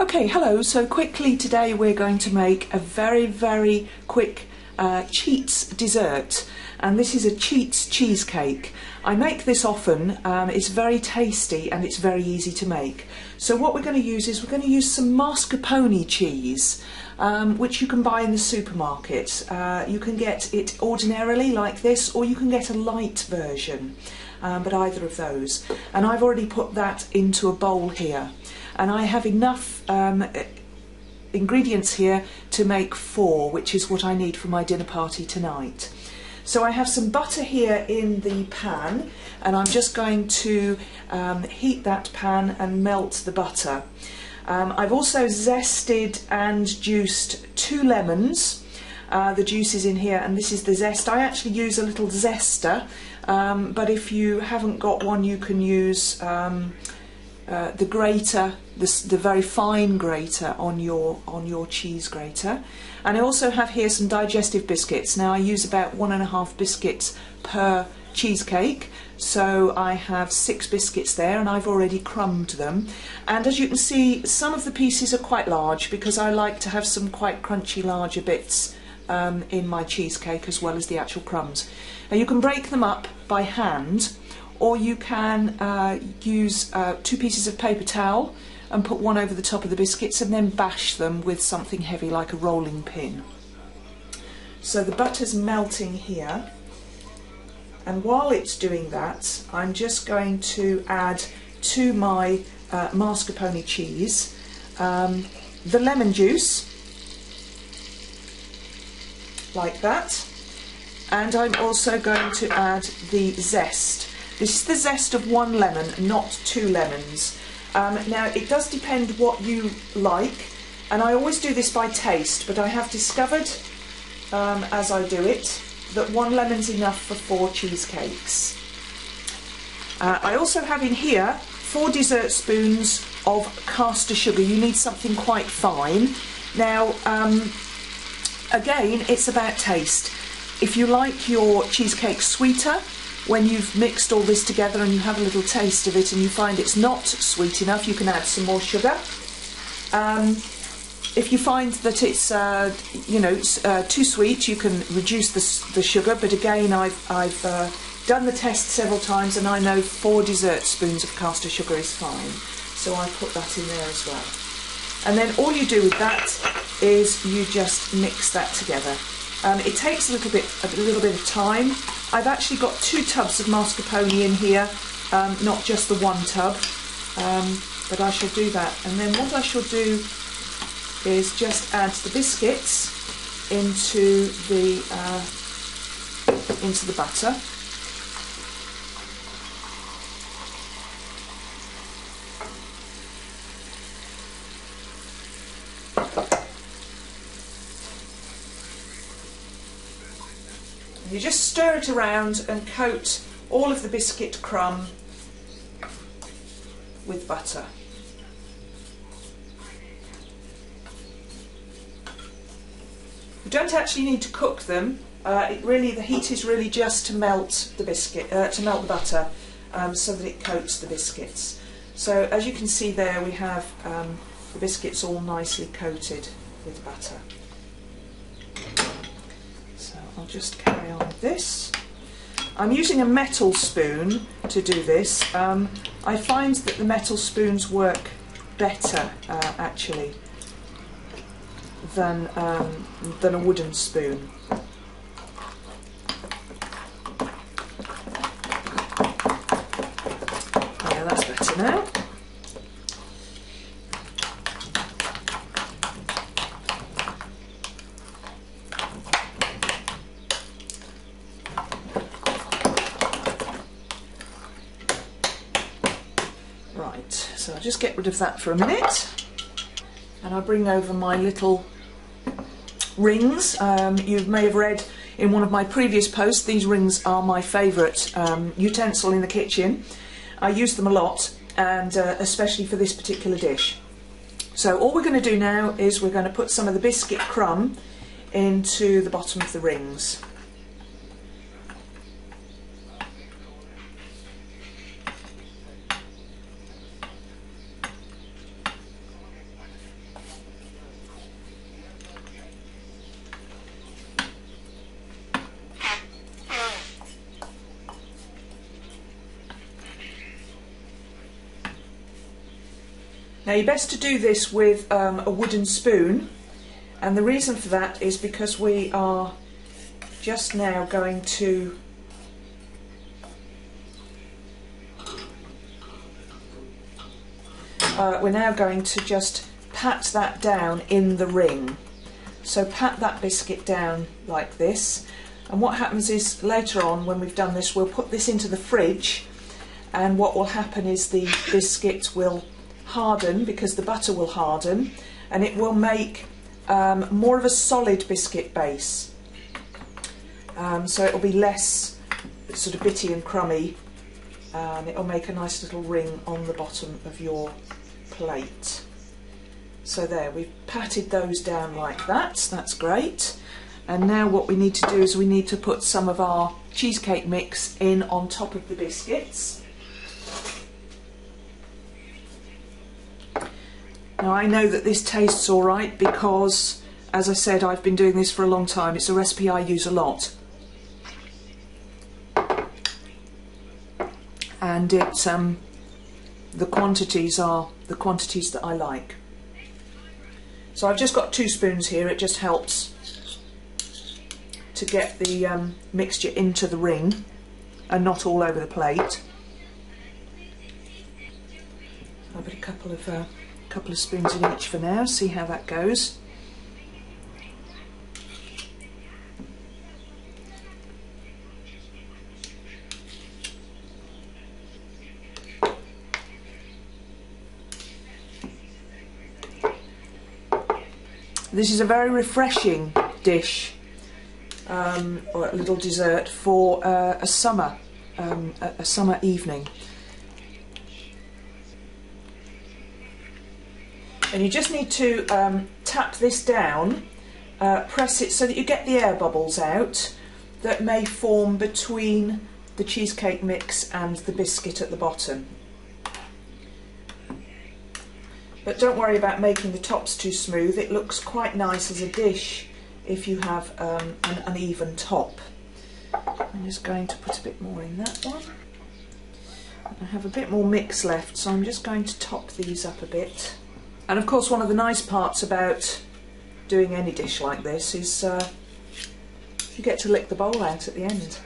Okay, hello. So quickly today we're going to make a very quick Cheats dessert, and this is a Cheats cheesecake. I make this often. It's very tasty and it's very easy to make. So what we're going to use is we're going to use some mascarpone cheese, which you can buy in the supermarket. You can get it ordinarily like this, or you can get a light version, but either of those. And I've already put that into a bowl here. And I have enough ingredients here to make 4, which is what I need for my dinner party tonight. So I have some butter here in the pan, and I'm just going to heat that pan and melt the butter. I've also zested and juiced 2 lemons. The juice is in here, and this is the zest. I actually use a little zester, but if you haven't got one, you can use the grater, the very fine grater on your cheese grater. And I also have here some digestive biscuits. Now I use about 1.5 biscuits per cheesecake, so I have 6 biscuits there, and I've already crumbed them. And as you can see, some of the pieces are quite large because I like to have some quite crunchy larger bits in my cheesecake, as well as the actual crumbs. Now you can break them up by hand, or you can use 2 pieces of paper towel and put one over the top of the biscuits and then bash them with something heavy like a rolling pin. So the butter's melting here, and while it's doing that, I'm just going to add to my mascarpone cheese the lemon juice, like that, and I'm also going to add the zest. This is the zest of 1 lemon, not 2 lemons. Now it does depend what you like, and I always do this by taste, but I have discovered as I do it that 1 lemon's enough for 4 cheesecakes. I also have in here 4 dessert spoons of caster sugar. You need something quite fine. Now again, it's about taste. If you like your cheesecake sweeter, when you've mixed all this together and you have a little taste of it and you find it's not sweet enough, you can add some more sugar. If you find that it's too sweet, you can reduce the sugar, but again, I've done the test several times and I know 4 dessert spoons of caster sugar is fine, so I put that in there as well. And then all you do with that is you just mix that together. It takes a little bit of time. I've actually got 2 tubs of mascarpone in here, not just the 1 tub, but I shall do that. And then what I shall do is just add the biscuits into the butter. You just stir it around and coat all of the biscuit crumb with butter. You don't actually need to cook them. The heat is really just to melt the biscuit, to melt the butter, so that it coats the biscuits. So as you can see there, we have the biscuits all nicely coated with butter. I'll just carry on with this. I'm using a metal spoon to do this. I find that the metal spoons work better actually than a wooden spoon. Yeah, that's better now. Right, so I'll just get rid of that for a minute, and I'll bring over my little rings. You may have read in one of my previous posts, these rings are my favourite utensil in the kitchen. I use them a lot, and especially for this particular dish. So all we're going to do now is we're going to put some of the biscuit crumb into the bottom of the rings. Now you're best to do this with a wooden spoon, and the reason for that is because we are just now going to just pat that down in the ring. So pat that biscuit down like this, and what happens is later on when we've done this, we'll put this into the fridge, and what will happen is the biscuit will harden because the butter will harden, and it will make more of a solid biscuit base. So it'll be less sort of bitty and crummy, and it'll make a nice little ring on the bottom of your plate. So there, we've patted those down like that, that's great. And now what we need to do is we need to put some of our cheesecake mix in on top of the biscuits. Now I know that this tastes alright because, as I said, I've been doing this for a long time. It's a recipe I use a lot. And it's the quantities are the quantities that I like. So I've just got 2 spoons here, it just helps to get the mixture into the ring and not all over the plate. I'll put a couple of spoons in each for now, see how that goes. This is a very refreshing dish, or a little dessert for a summer evening. And you just need to tap this down, press it so that you get the air bubbles out that may form between the cheesecake mix and the biscuit at the bottom. But don't worry about making the tops too smooth, it looks quite nice as a dish if you have an uneven top. I'm just going to put a bit more in that one. I have a bit more mix left, so I'm just going to top these up a bit. And of course one of the nice parts about doing any dish like this is you get to lick the bowl out at the end.